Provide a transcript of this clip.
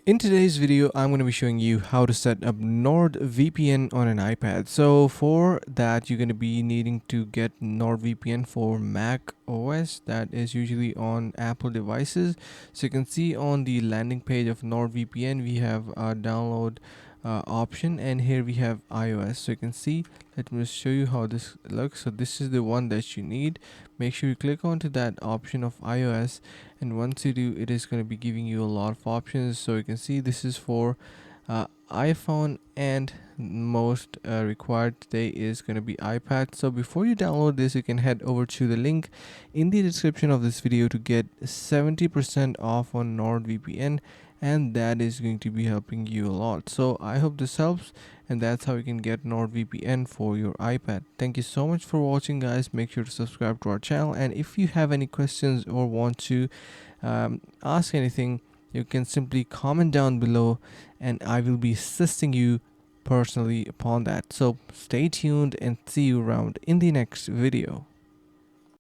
In today's video, I'm going to be showing you how to set up NordVPN on an iPad. So for that, you're going to be needing to get NordVPN for Mac OS, that is usually on Apple devices. So you can see on the landing page of NordVPN, we have a download option, and here we have iOS. So you can see, let me just show you how this looks. So this is the one that you need. Make sure you click onto that option of iOS, and once you do, it is going to be giving you a lot of options. So you can see this is for iPhone, and most required today is going to be iPad. So before you download this, you can head over to the link in the description of this video to get 70% off on NordVPN, and that is going to be helping you a lot. So I hope this helps, and that's how you can get NordVPN for your iPad. Thank you so much for watching, guys. Make sure to subscribe to our channel, and if you have any questions or want to ask anything, you can simply comment down below, and I will be assisting you personally upon that. So stay tuned and see you around in the next video.